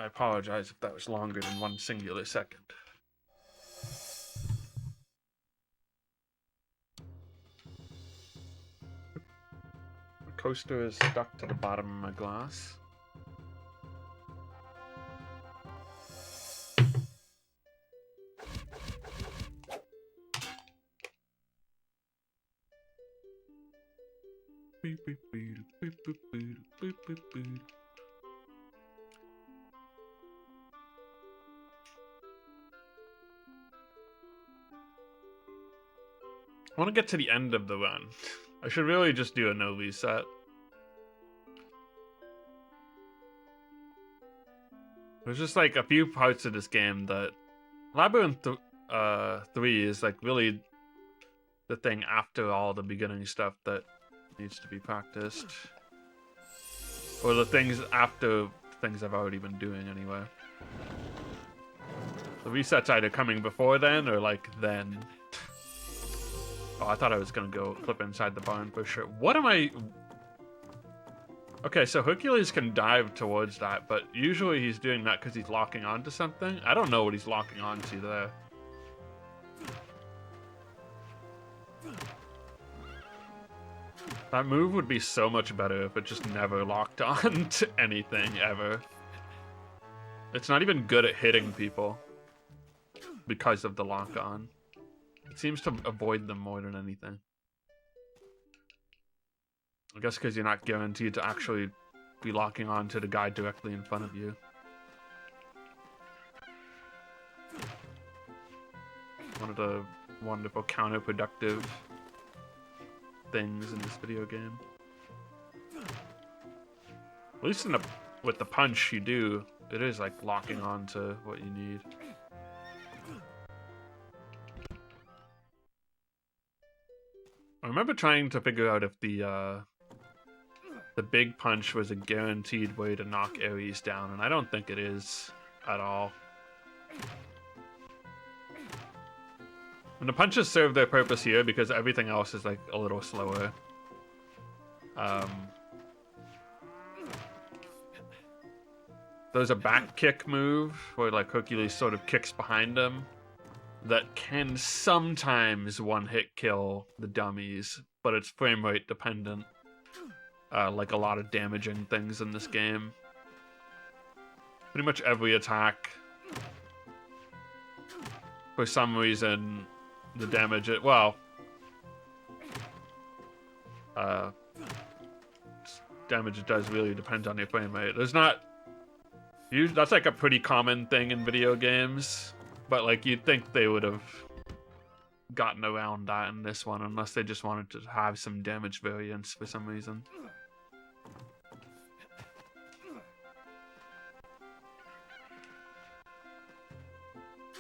I apologize if that was longer than one singular second. The coaster is stuck to the bottom of my glass. I want to get to the end of the run. I should really just do a no reset. There's just like a few parts of this game that Labyrinth 3 is like really the thing after all the beginning stuff that needs to be practiced. Or the things after things I've already been doing anyway. The reset's either coming before then or like then. Oh, I thought I was gonna go clip inside the barn for sure. What am I... Okay, so Hercules can dive towards that, but usually he's doing that because he's locking onto something. I don't know what he's locking onto there. That move would be so much better if it just never locked on to anything, ever. It's not even good at hitting people because of the lock-on. It seems to avoid them more than anything. I guess because you're not guaranteed to actually be locking on to the guy directly in front of you. One of the wonderful counterproductive things in this video game. At least in with the punch you do, it is like locking on to what you need. I remember trying to figure out if the big punch was a guaranteed way to knock Ares down, and I don't think it is at all. And the punches serve their purpose here because everything else is like a little slower. There's a back kick move where like Hercules sort of kicks behind him that can sometimes one-hit kill the dummies, but it's frame rate dependent. Like a lot of damaging things in this game. Pretty much every attack, for some reason, the damage damage it does really depend on your frame rate. There's not... that's like a pretty common thing in video games, but like you'd think they would have gotten around that in this one, unless they just wanted to have some damage variance for some reason.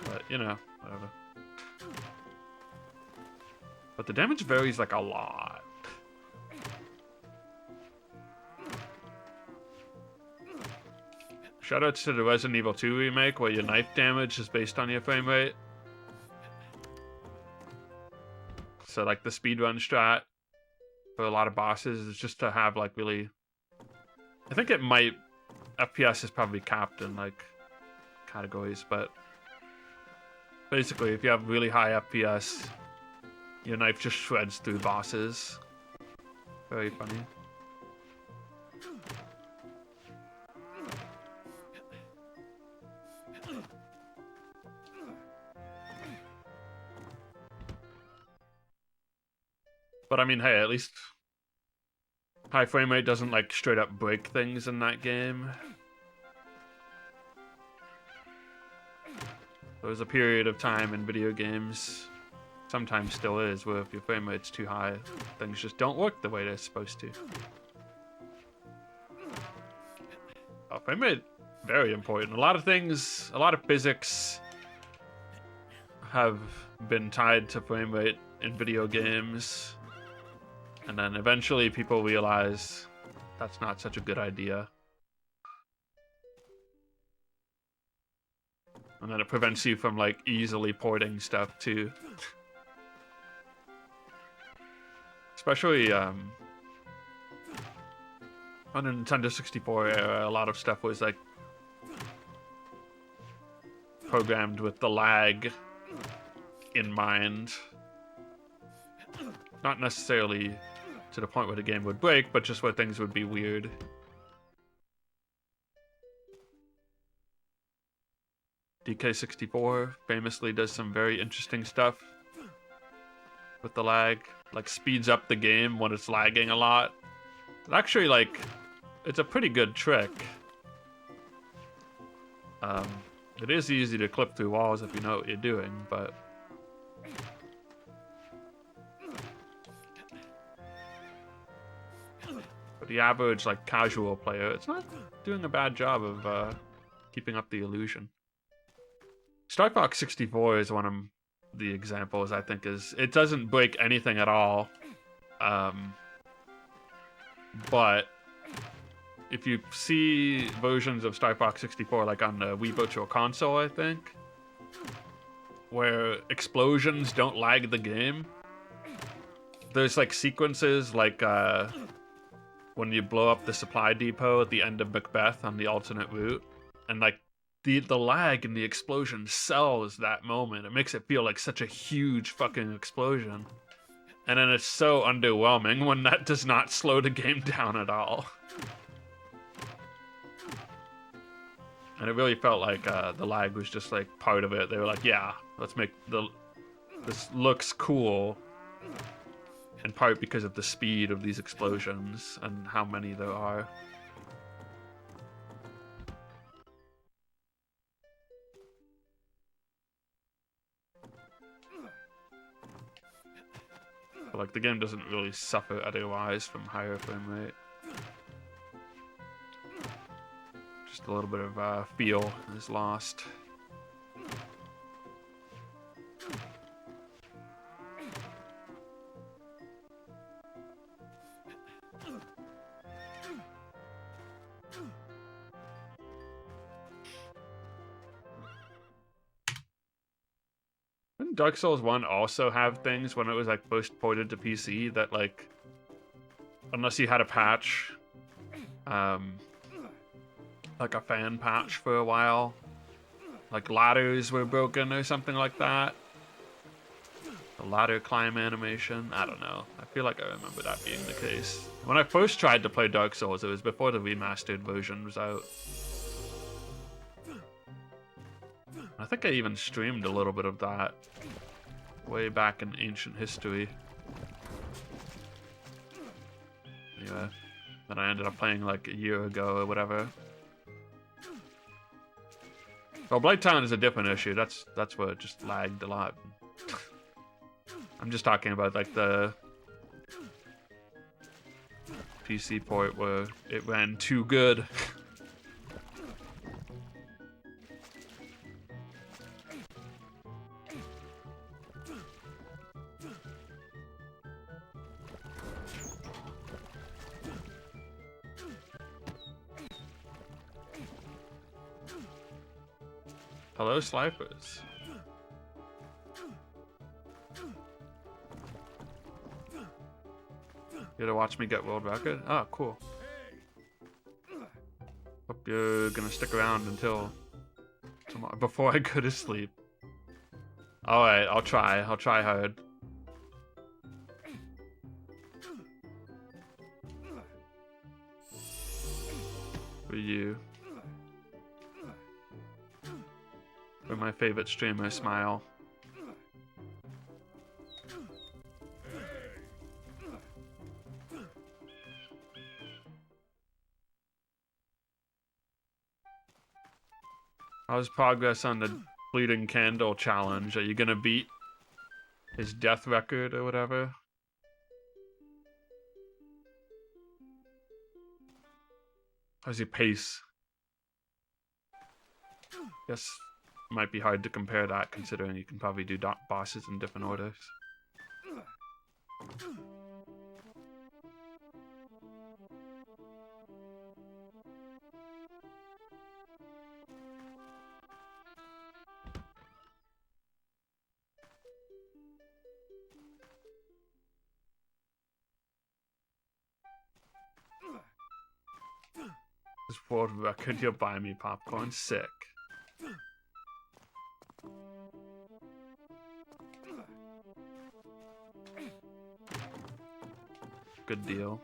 But, you know, whatever. But the damage varies like a lot. Shoutouts to the Resident Evil 2 remake, where your knife damage is based on your frame rate. So, like, the speedrun strat for a lot of bosses is just to have, like, really... I think it might... FPS is probably capped in, like, categories, but... Basically, if you have really high FPS, your knife just shreds through bosses. Very funny. But I mean, hey, at least high frame rate doesn't like straight up break things in that game. There was a period of time in video games, sometimes still is, where if your frame rate's too high, things just don't work the way they're supposed to. Oh, frame rate, very important. A lot of things, a lot of physics have been tied to frame rate in video games. And then eventually people realize that's not such a good idea. And then it prevents you from, like, easily porting stuff, too. Especially, on the Nintendo 64 era, a lot of stuff was, like, programmed with the lag in mind. Not necessarily to the point where the game would break, but just where things would be weird. DK64 famously does some very interesting stuff with the lag, like speeds up the game when it's lagging a lot. It actually, like, it's a pretty good trick. It is easy to clip through walls if you know what you're doing, but for the average, like, casual player, it's not doing a bad job of keeping up the illusion. Star Fox 64 is one of the examples I think it doesn't break anything at all. But if you see versions of Star Fox 64, like on the Wii Virtual Console, I think, where explosions don't lag the game, there's like sequences like when you blow up the supply depot at the end of Macbeth on the alternate route, and like the lag in the explosion sells that moment. It makes it feel like such a huge fucking explosion. And then it's so underwhelming when that does not slow the game down at all. And it really felt like the lag was just like part of it. They were like, yeah, let's make this looks cool. In part because of the speed of these explosions and how many there are. But like the game doesn't really suffer otherwise from higher frame rate. Just a little bit of feel is lost. Didn't Dark Souls 1 also have things when it was like first ported to PC that like, unless you had a patch, like a fan patch for a while, like ladders were broken or something like that? The ladder climb animation? I don't know. I feel like I remember that being the case. When I first tried to play Dark Souls, it was before the remastered version was out. I think I even streamed a little bit of that way back in ancient history. Anyway, then I ended up playing like a year ago or whatever. Well, Blighttown is a different issue. That's where it just lagged a lot. I'm just talking about like the PC port where it ran too good. Hello, Slipers. You to watch me get world record? Oh, cool. Hope you're gonna stick around until tomorrow before I go to sleep. Alright, I'll try. I'll try hard. For you. For my favorite streamer, Smile. How's progress on the Bleeding Candle challenge? Are you gonna beat his death record or whatever? How's your pace? Guess it might be hard to compare that considering you can probably do bosses in different orders. This world record, you'll buy me popcorn. Sick. good deal.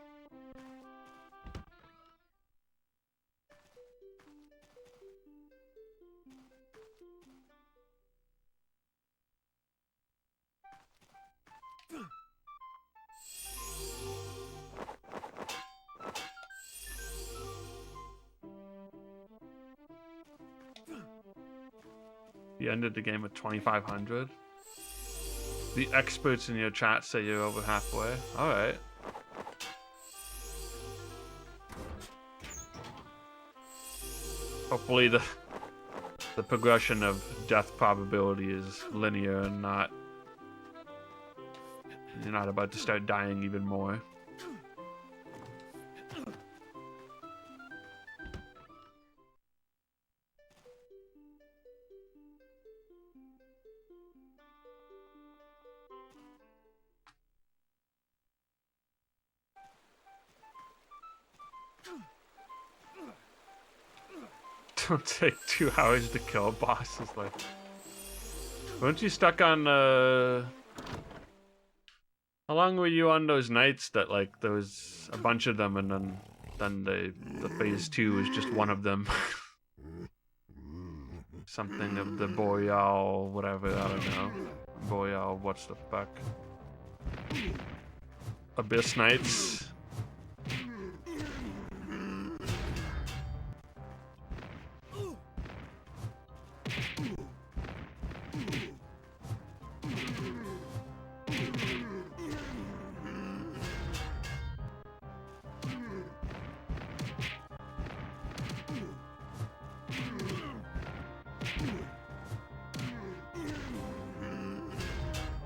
You ended the game with 2,500. The experts in your chat say you're over halfway. All right. Hopefully the progression of death probability is linear and not you're not about to start dying even more. Don't take 2 hours to kill a boss. Is like, weren't you stuck on? How long were you on those nights that like there was a bunch of them, and then the phase 2 was just one of them? Something of the Boreal, whatever. I don't know. Boreal, what's the fuck? Abyss Nights.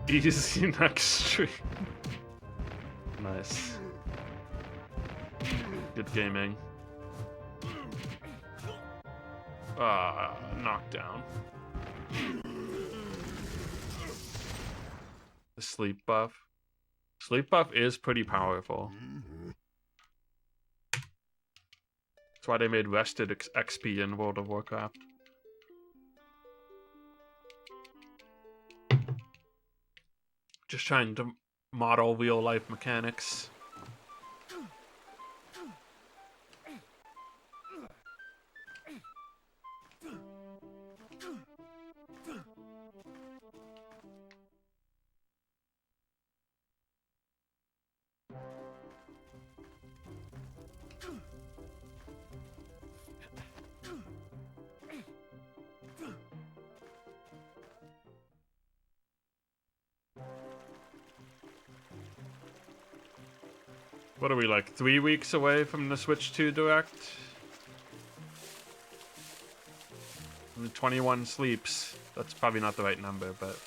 Easy next stream. Nice. Good gaming. Knockdown. The sleep buff. Sleep buff is pretty powerful. That's why they made rested XP in World of Warcraft. Just trying to model real life mechanics. What are we, like 3 weeks away from the Switch 2 Direct? And 21 sleeps. That's probably not the right number, but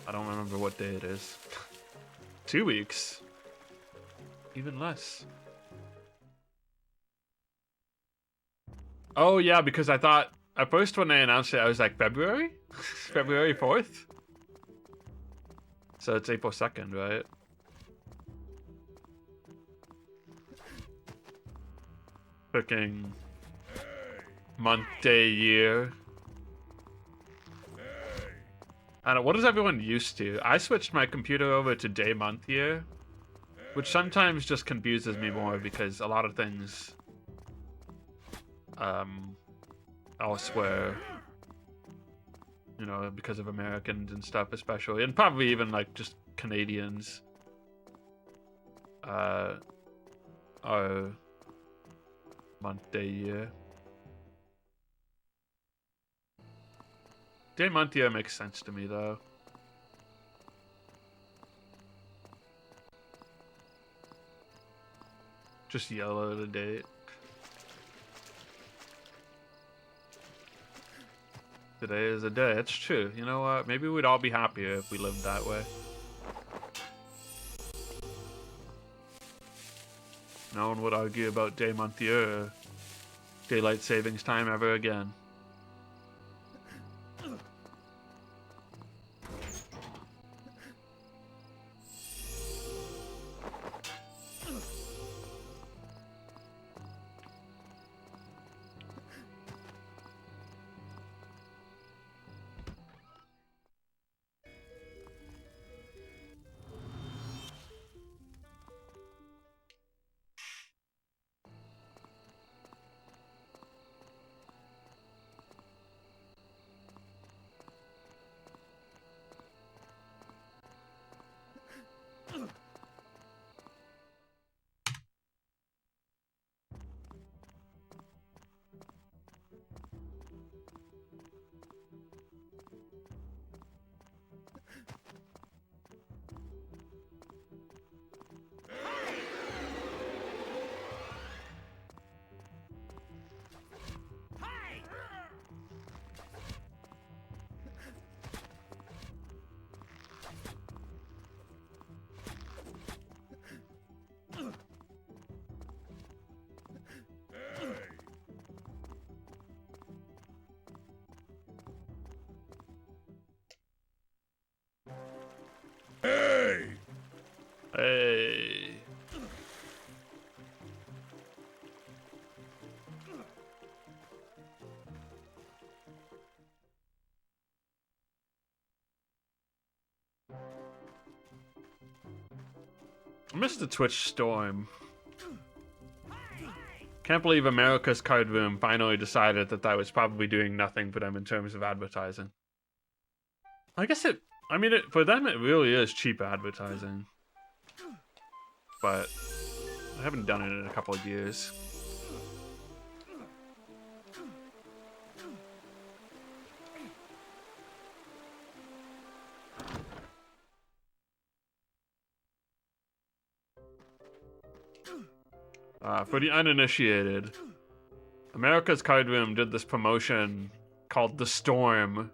I don't remember what day it is. 2 weeks? Even less. Oh yeah, because I thought at first when they announced it, I was like, February? February 4th? So it's April 2nd, right? Picking month, day, year. I don't know, what is everyone used to? I switched my computer over to day, month, year, which sometimes just confuses me more because a lot of things elsewhere, you know, because of Americans and stuff especially, and probably even like just Canadians are month, day, year. Day, month, year makes sense to me though. Just yellow the date. Today is a day. It's true. You know what? Maybe we'd all be happier if we lived that way. No one would argue about day, month, year, or daylight savings time ever again. Hey. I missed the Twitch storm. Can't believe America's Card Room finally decided that that was probably doing nothing for them in terms of advertising. I guess I mean, for them it really is cheap advertising. But I haven't done it in a couple of years. For the uninitiated, America's Card Room did this promotion called The Storm,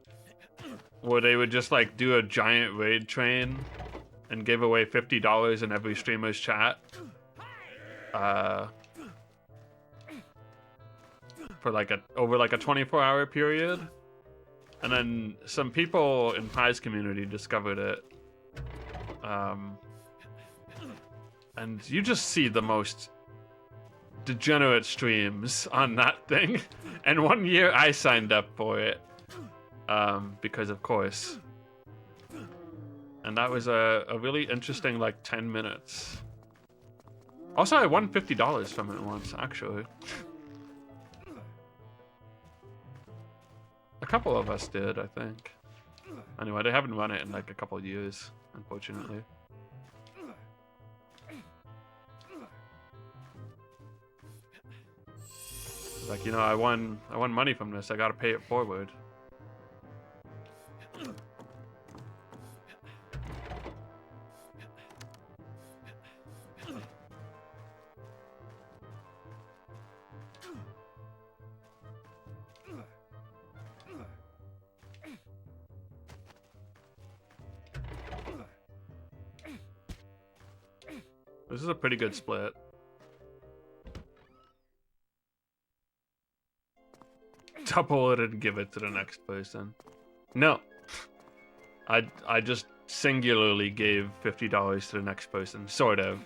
where they would just like do a giant raid train and give away $50 in every streamer's chat. For like over like a 24-hour period. And then some people in Pi's community discovered it. And you just see the most degenerate streams on that thing. And one year I signed up for it. Because of course. And that was a really interesting like 10 minutes. Also, I won $50 from it once, actually. A couple of us did, I think. Anyway, they haven't run it in like a couple of years, unfortunately. Like, you know, I won money from this. I gotta pay it forward. This is a pretty good split. Double it and give it to the next person. No. I just singularly gave $50 to the next person, sort of.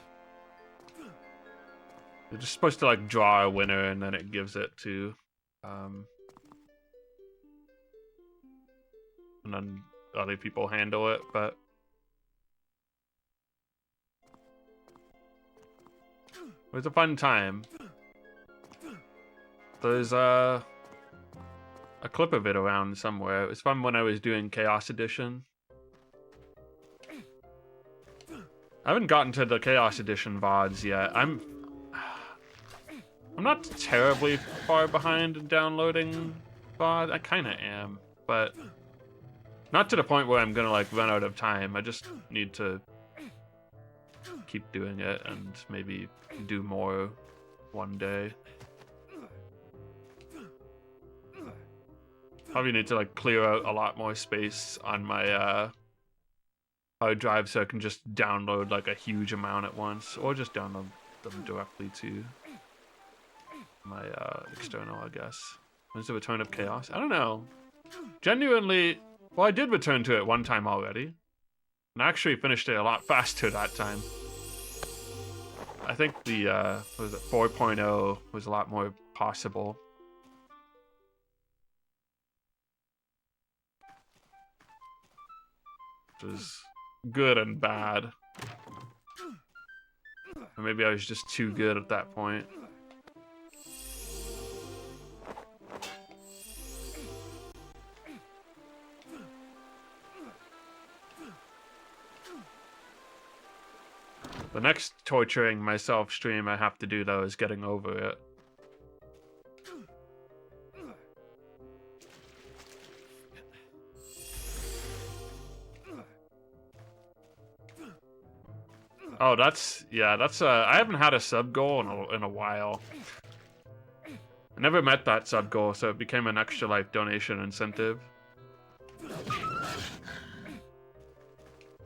You're just supposed to like draw a winner and then it gives it to and then other people handle it, but it was a fun time. There's a clip of it around somewhere. It was fun when I was doing Chaos Edition. I haven't gotten to the Chaos Edition VODs yet. I'm not terribly far behind in downloading VOD. I kind of am, but not to the point where I'm gonna like run out of time. I just need to keep doing it and maybe do more one day. Probably need to like clear out a lot more space on my hard drive so I can just download like a huge amount at once, or just download them directly to my external, I guess. When's the Return of Chaos? I don't know. Genuinely, well, I did return to it one time already, and I actually finished it a lot faster that time. I think the what was it, 4.0 was a lot more possible. Which was good and bad. Or maybe I was just too good at that point. The next torturing myself stream I have to do, though, is getting over it. Oh, that's I haven't had a sub goal in a while. I never met that sub goal, so it became an Extra Life donation incentive.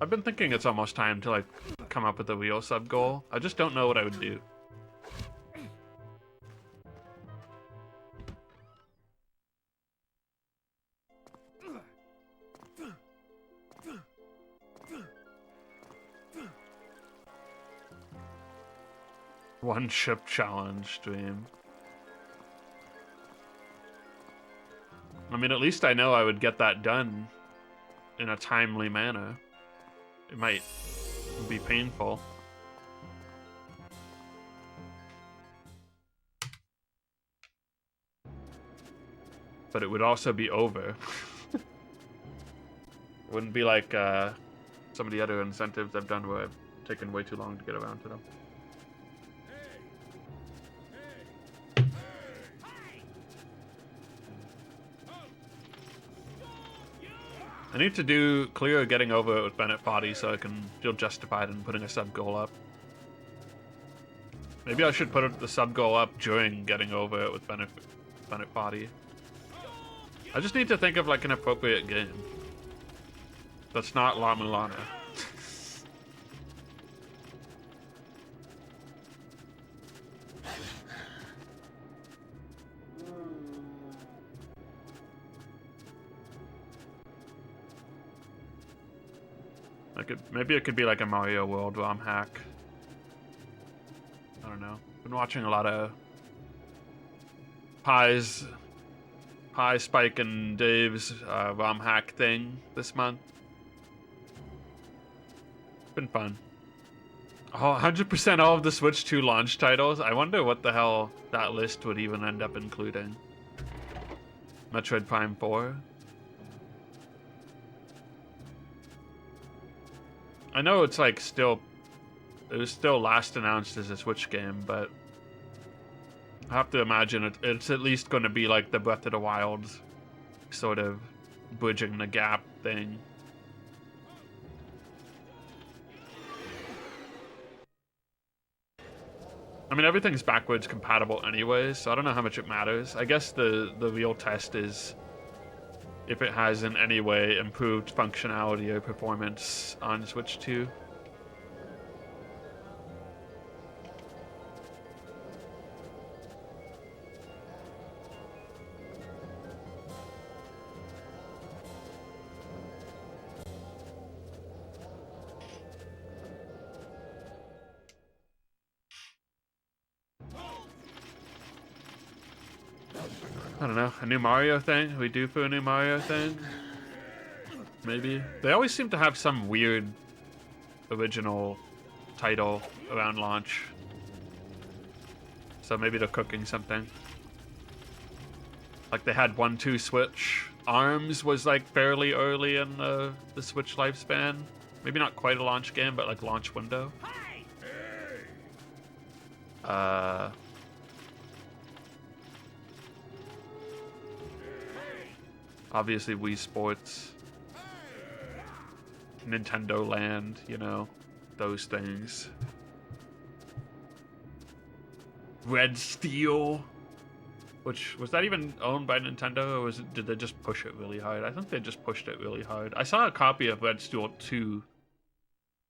I've been thinking it's almost time to like come up with a real sub goal. I just don't know what I would do. One ship challenge dream. I mean, at least I know I would get that done in a timely manner. It might be painful. But it would also be over. It wouldn't be like some of the other incentives I've done where I've taken way too long to get around to them. I need to do clear getting over it with Bennett Foddy so I can feel justified in putting a sub goal up. Maybe I should put the sub goal up during getting over it with Bennett Foddy. I just need to think of like an appropriate game that's not La Mulana. Maybe it could be like a Mario World ROM hack. I don't know. Been watching a lot of Pie, Spike, and Dave's ROM hack thing this month. It's been fun. Oh, 100% all of the Switch 2 launch titles. I wonder what the hell that list would even end up including. Metroid Prime 4. I know it's like it was still last announced as a Switch game, but I have to imagine it's at least going to be like the Breath of the Wild sort of bridging the gap thing. I mean, everything's backwards compatible anyway, so I don't know how much it matters. I guess the real test is if it has in any way improved functionality or performance on Switch 2. I don't know, a new Mario thing? We due for a new Mario thing? Maybe. They always seem to have some weird original title around launch. So maybe they're cooking something. Like they had 1-2 Switch. ARMS was like fairly early in the Switch lifespan. Maybe not quite a launch game, but like launch window. Obviously Wii Sports, Nintendo Land, you know, those things. Red Steel, which, was that even owned by Nintendo, or did they just push it really hard? I think they just pushed it really hard. I saw a copy of Red Steel 2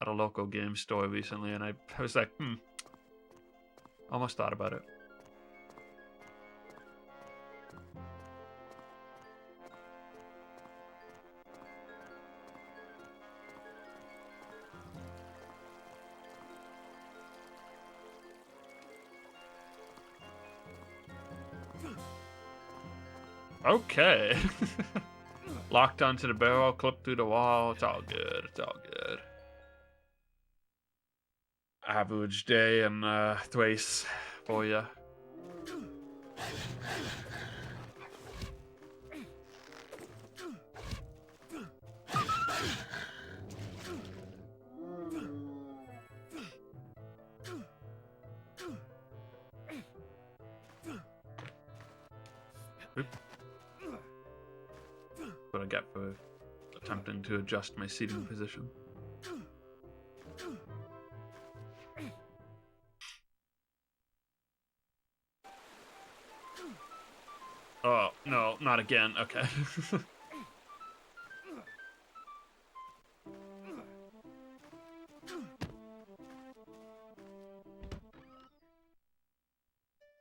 at a local game store recently, and I was like, almost thought about it. Okay. Locked onto the barrel, clipped through the wall. It's all good. It's all good. Average day in Thrace for you. What I get for attempting to adjust my seating position. Oh, no, not again. Okay.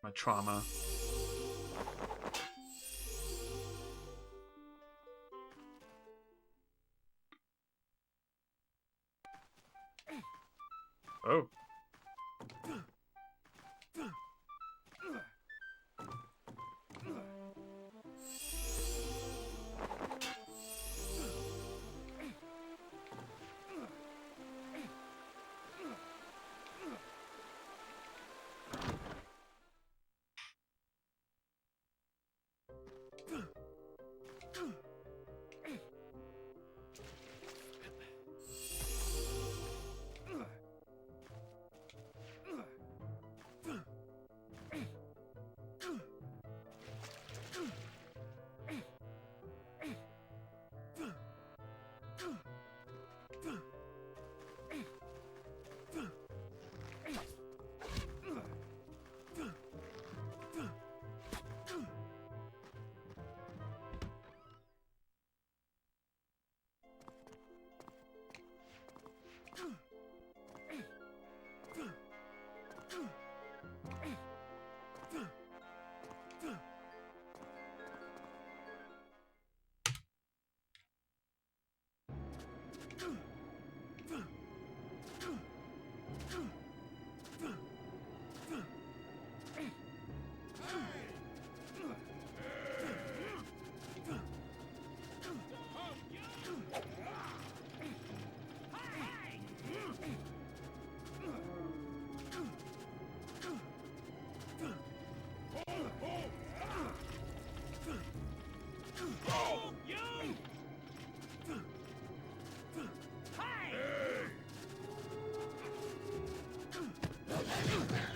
My trauma. Oh.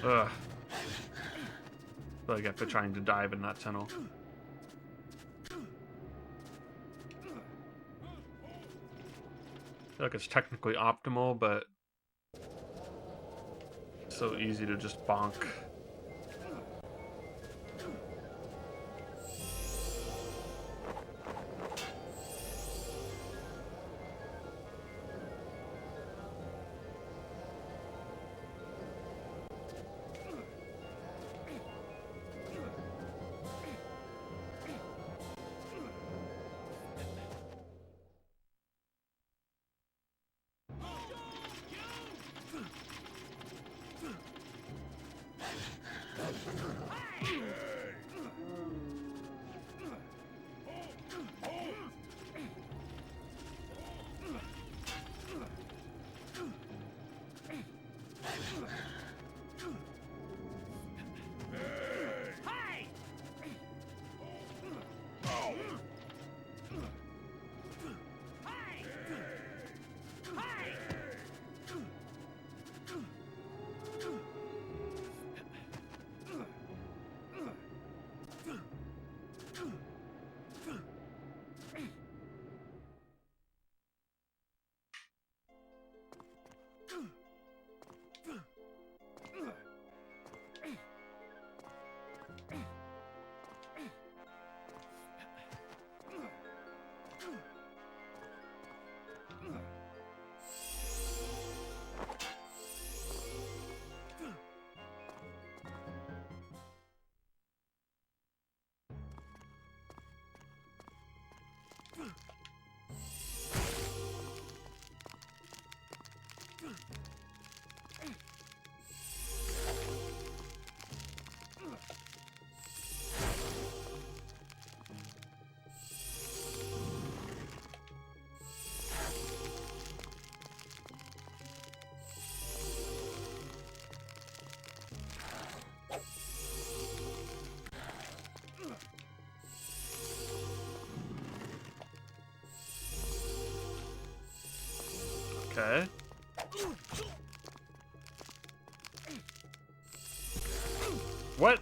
Ugh. I feel like after trying to dive in that tunnel. I feel like it's technically optimal, but it's so easy to just bonk. Okay. What?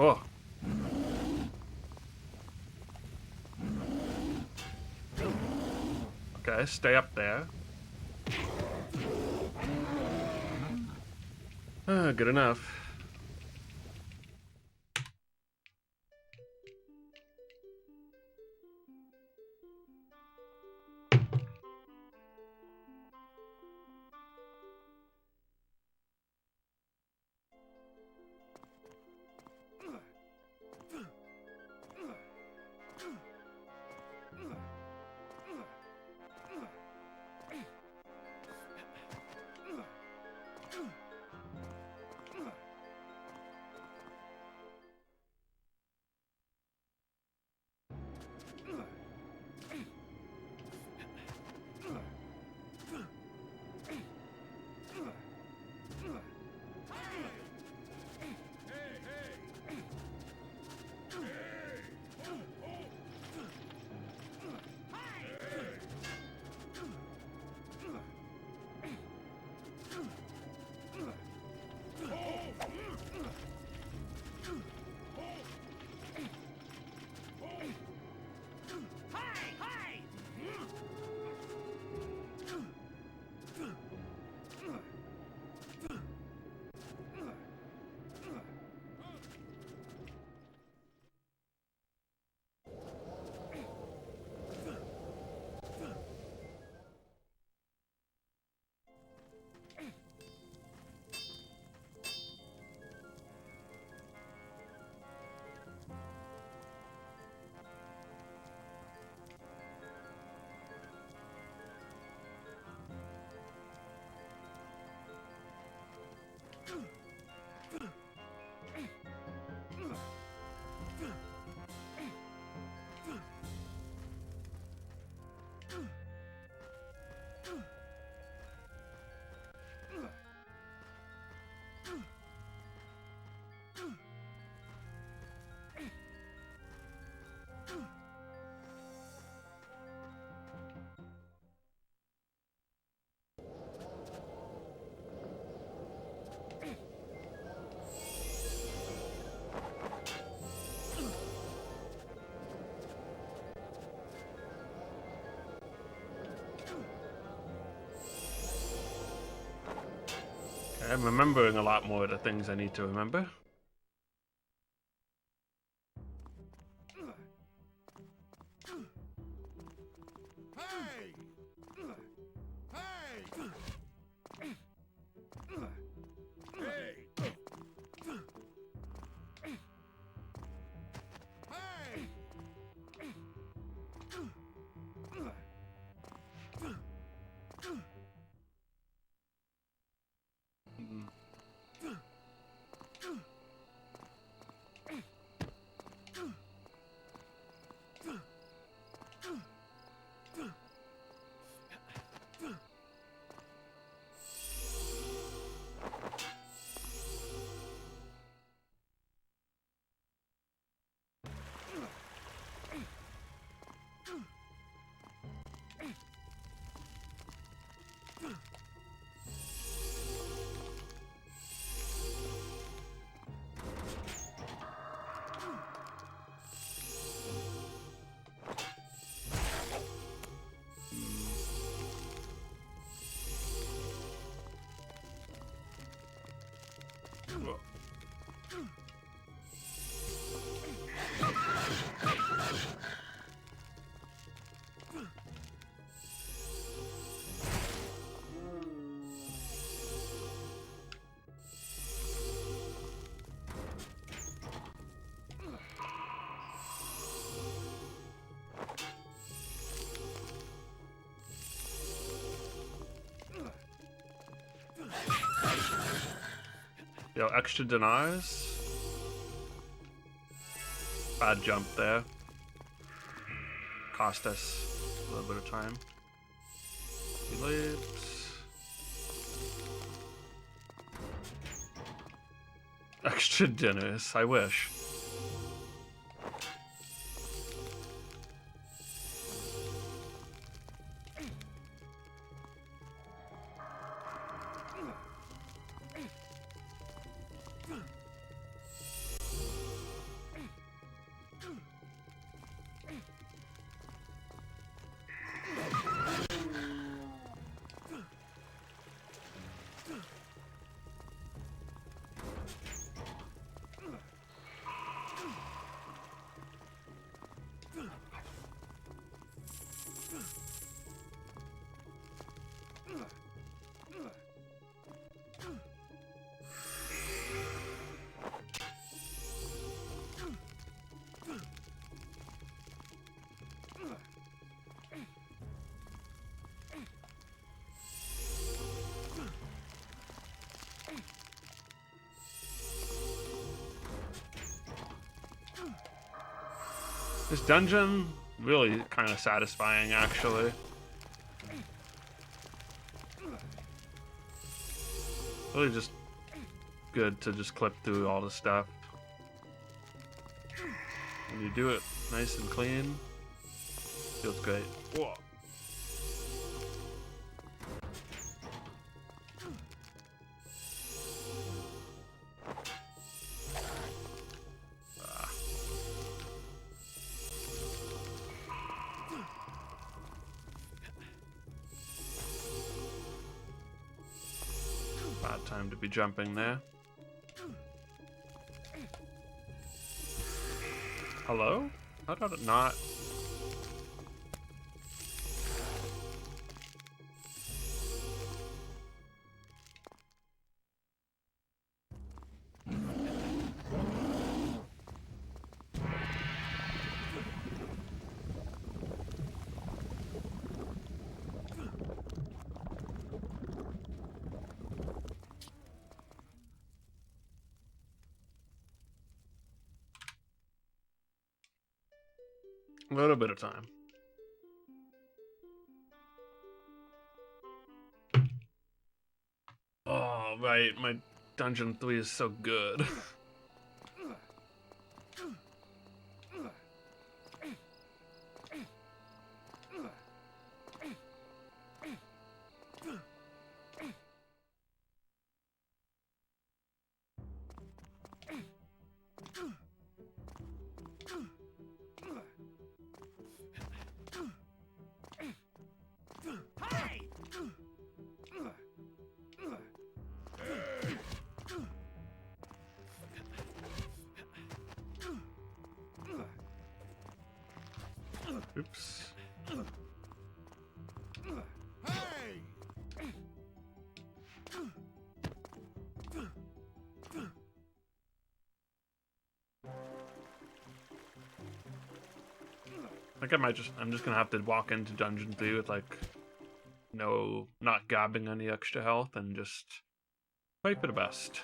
Oh. Okay, stay up there. Good enough. I'm remembering a lot more of the things I need to remember. Yo, extra denies. Bad jump there. Cost us a little bit of time. He leaps. Extra dinners, I wish. This dungeon, really kind of satisfying, actually. Really just good to just clip through all the stuff. When you do it nice and clean, feels great. Whoa. Bad time to be jumping there. Hello? How did it not? A little bit of time. Oh, right. My Dungeon 3 is so good. Oops. I think I'm just gonna have to walk into Dungeon 3 with like not grabbing any extra health and just hope for the best.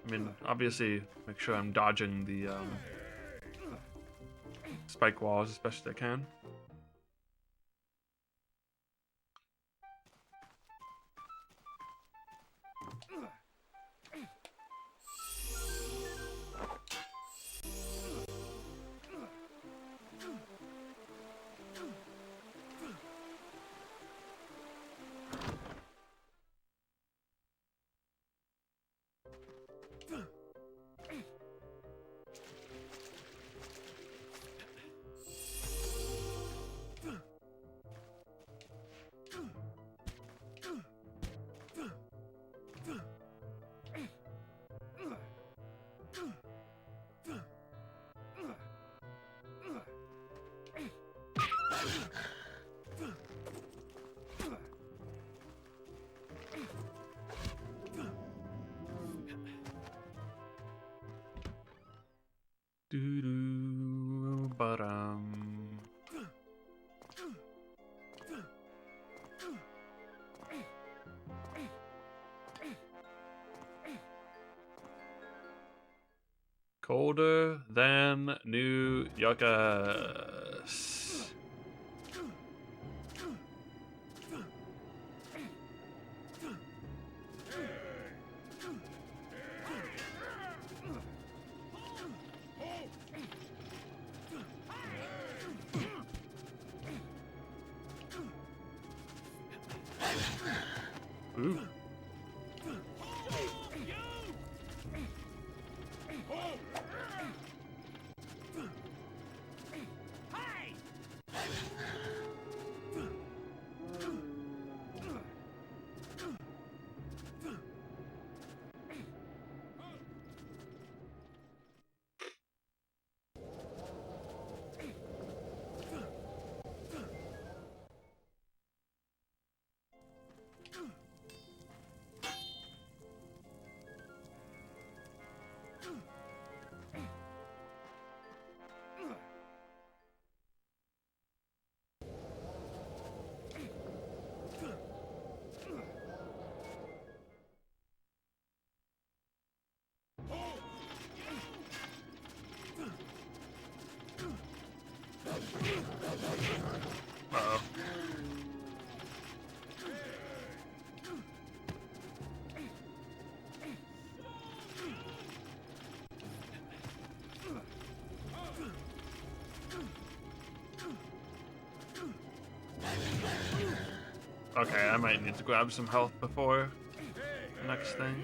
I mean, obviously, make sure I'm dodging the spike walls as best as I can. Colder than New Yorkers. Ooh. Uh-oh. Okay, I might need to grab some health before the next thing.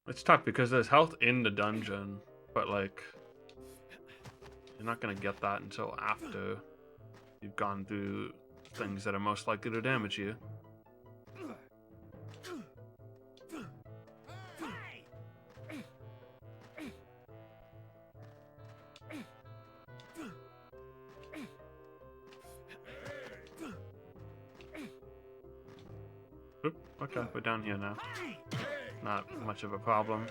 It's tough because there's health in the dungeon, but like you're not gonna get that until after you've gone through things that are most likely to damage you. Oop, okay, we're down here now. Not much of a problem.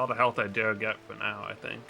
all the health I dare get for now, I think.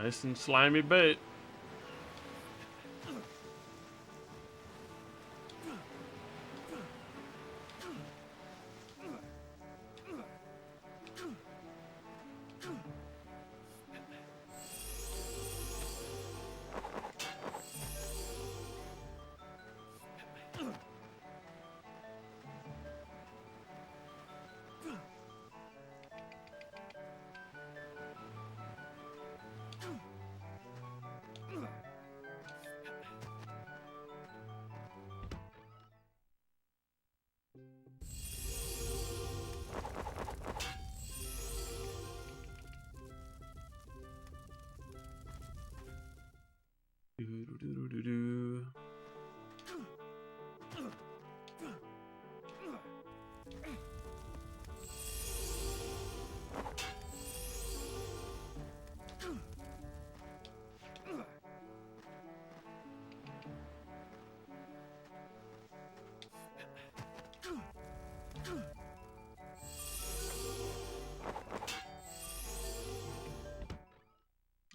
Nice and slimy bait. Do-do-do-do-do.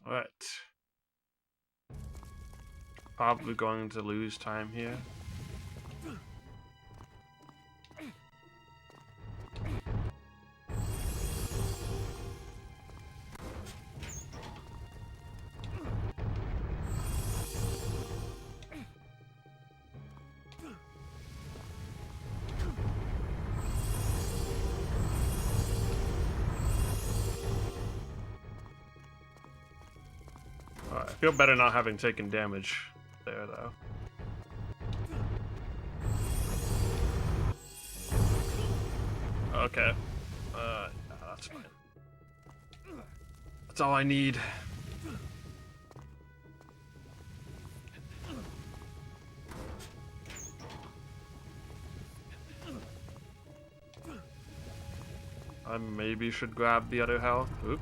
All right. Probably going to lose time here. I feel better not having taken damage there, though. Okay. Yeah, that's fine. That's all I need. I maybe should grab the other health. Oop.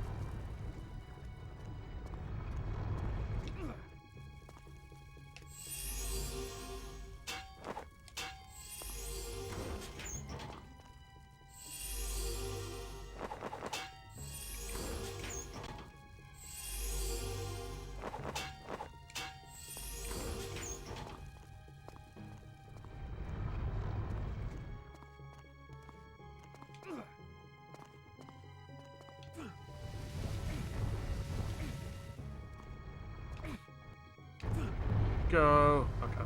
Go. Okay.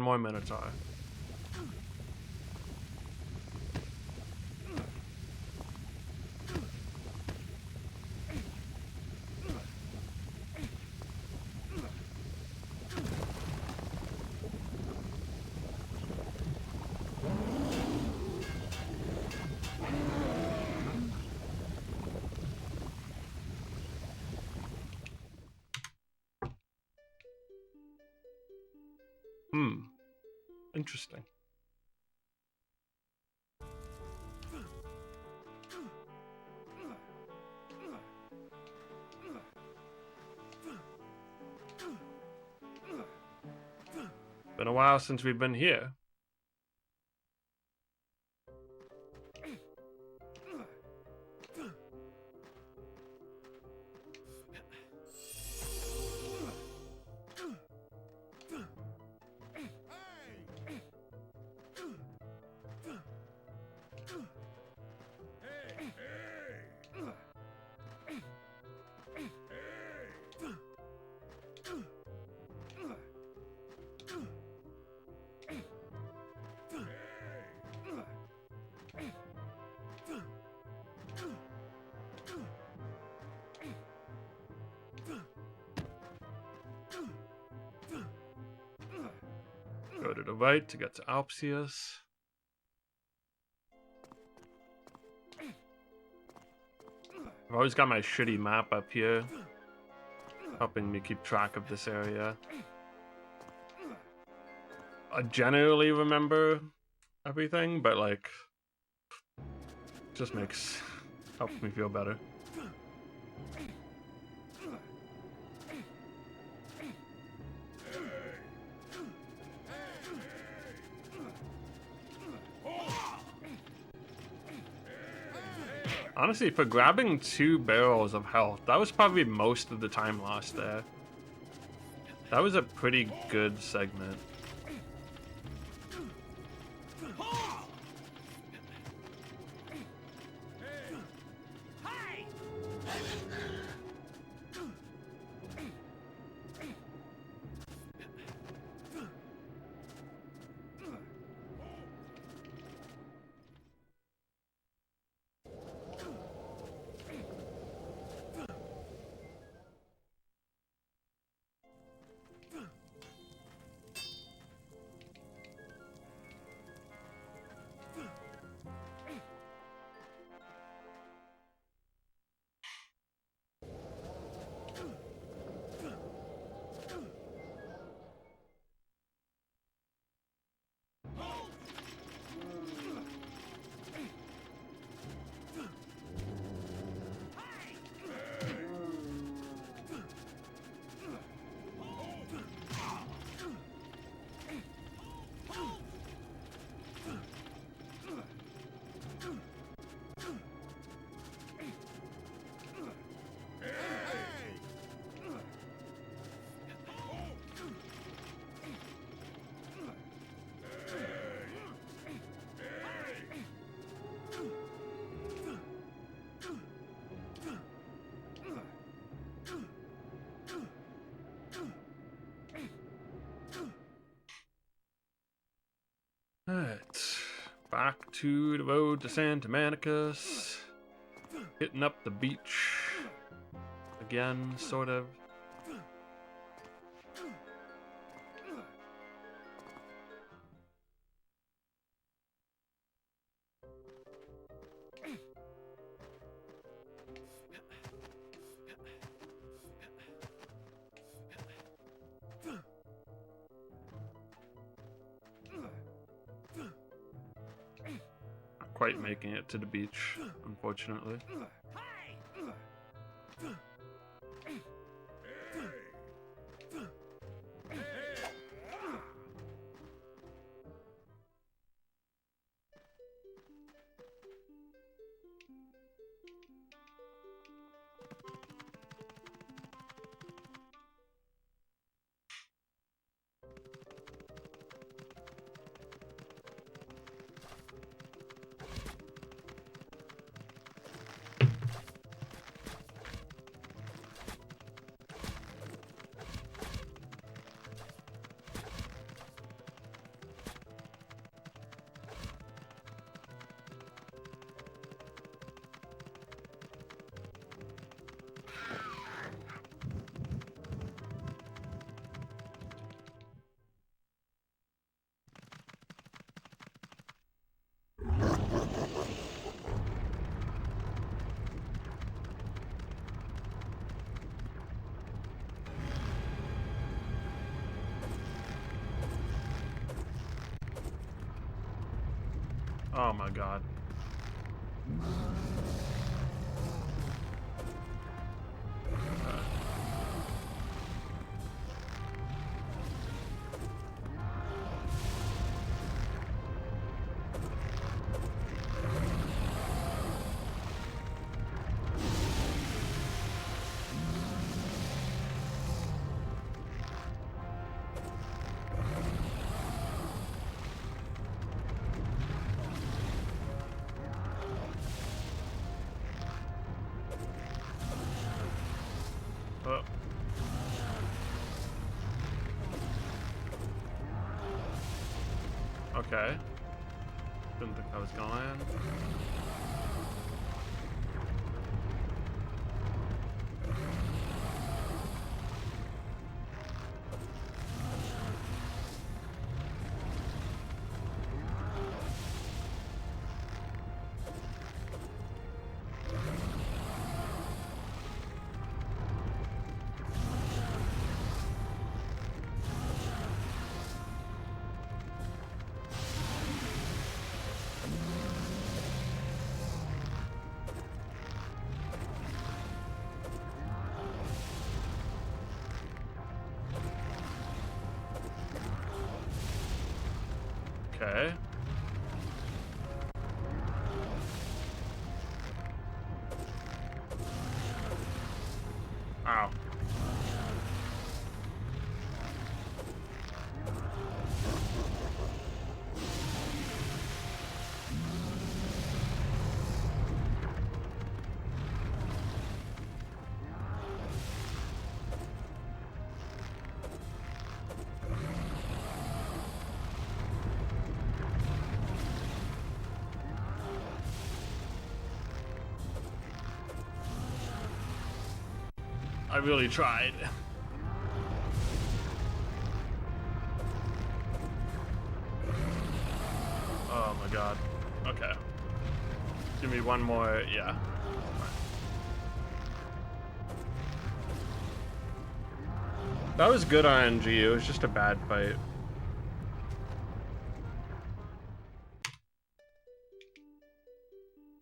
more Minotaur. Interesting. Been a while since we've been here. Go to the right to get to Alpsius. I've always got my shitty map up here, helping me keep track of this area. I generally remember everything, but like, just helps me feel better. Honestly, for grabbing 2 barrels of health, that was probably most of the time lost there. That was a pretty good segment. Alright, back to the road to Santa Manicus. Hitting up the beach again, sort of. Quite making it to the beach, unfortunately. Oh my god. Oh. Okay. Didn't think that was gonna land. Okay. Ow. I really tried. Oh my god. Okay. Give me one more, yeah. That was good RNG, it was just a bad fight.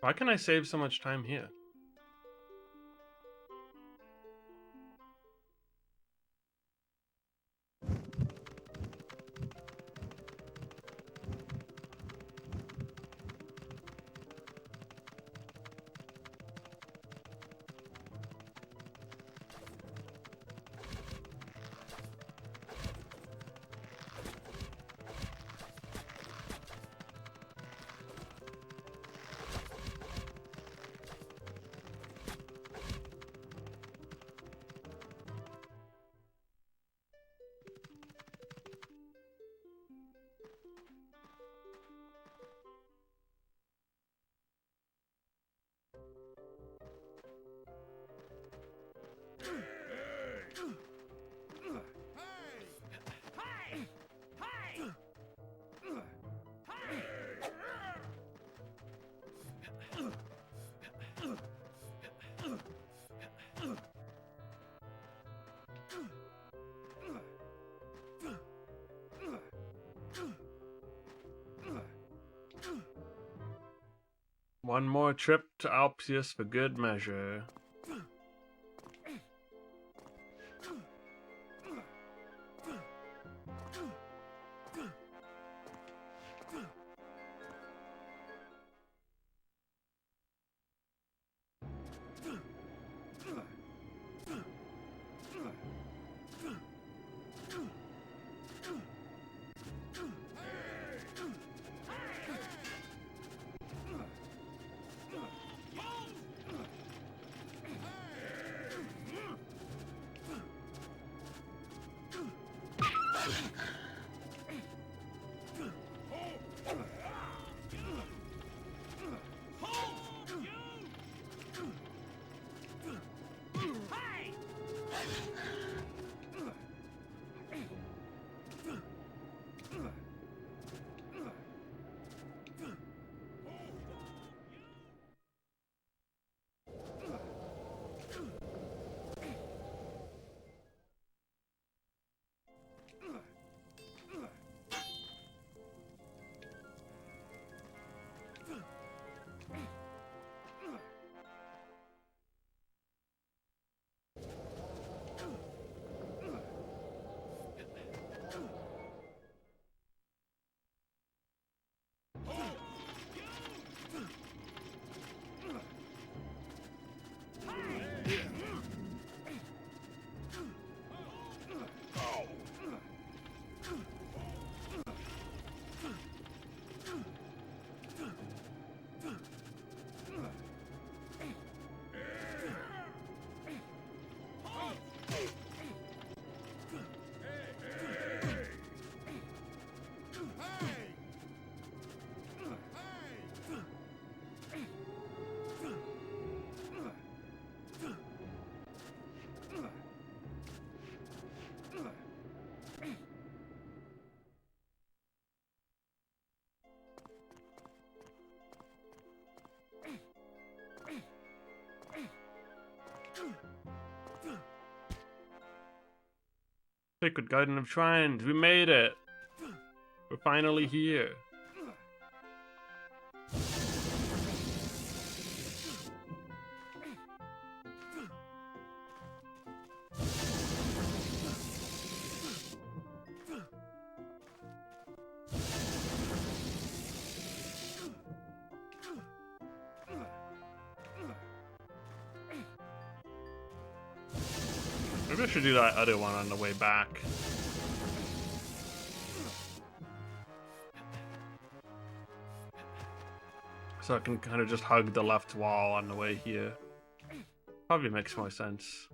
Why can I save so much time here? One more trip to Alpsius for good measure. Sacred Garden of Shrines, we made it! We're finally here. Maybe I should do that other one on the way back. So I can kind of just hug the left wall on the way here. Probably makes more sense.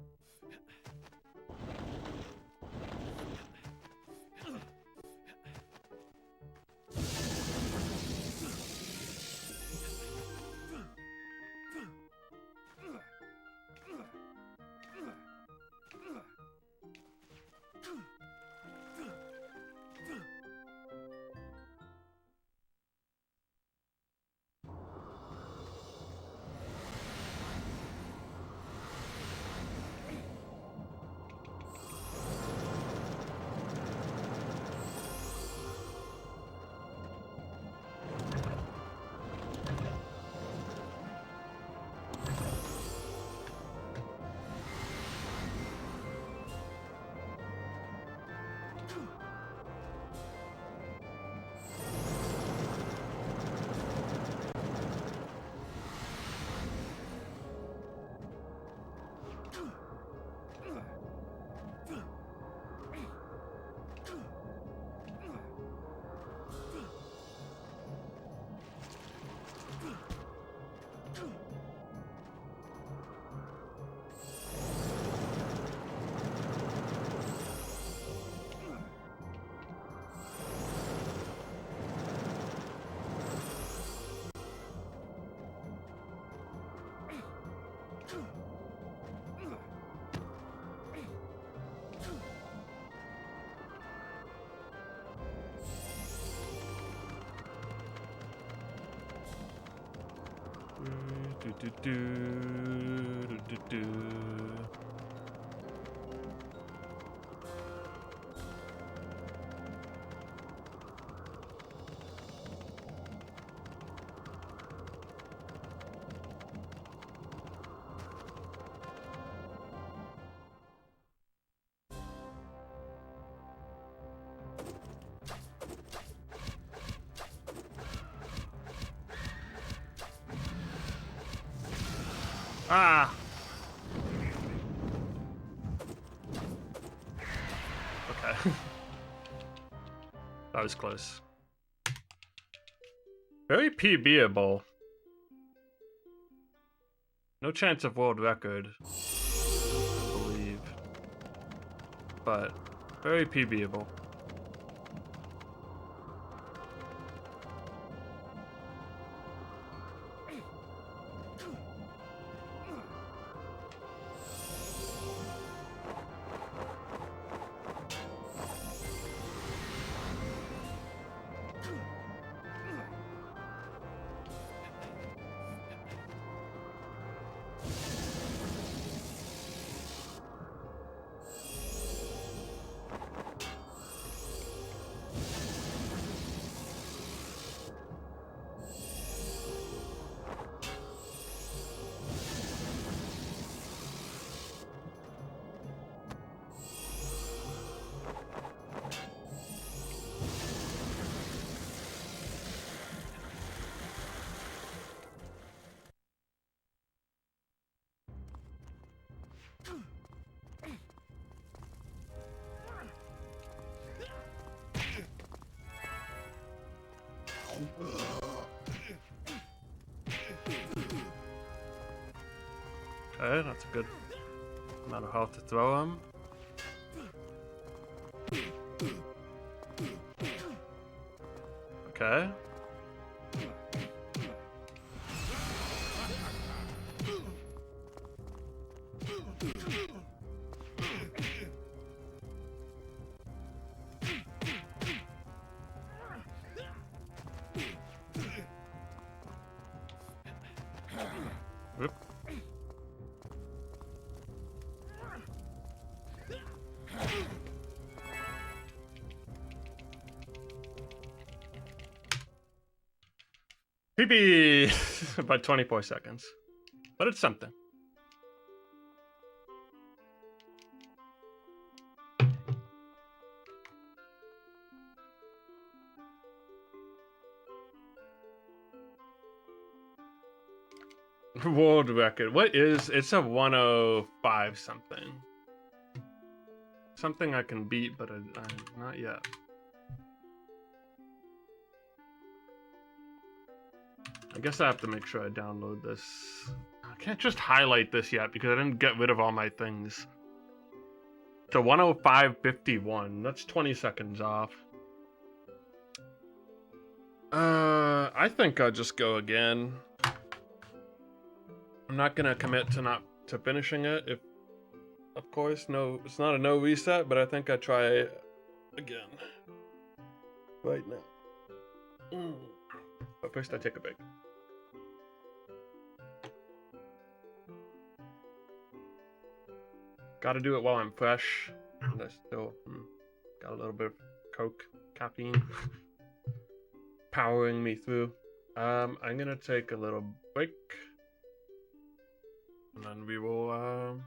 Ah! Okay. That was close. Very PBable. No chance of world record, I believe. But very PBable. Okay, that's a good amount of health to throw him. Okay. Whoop. PB by 24 seconds. But it's something. World record. What is... It's a 105 something. Something I can beat, but I'm not yet. I guess I have to make sure I download this. I can't just highlight this yet because I didn't get rid of all my things. It's a 105.51. That's 20 seconds off. I think I'll just go again. I'm not gonna commit to finishing it. If, of course, no, it's not a no reset, but I think I try again right now. But first, I take a break. Gotta do it while I'm fresh. And I still got a little bit of coke, caffeine, powering me through. I'm gonna take a little break. And then we will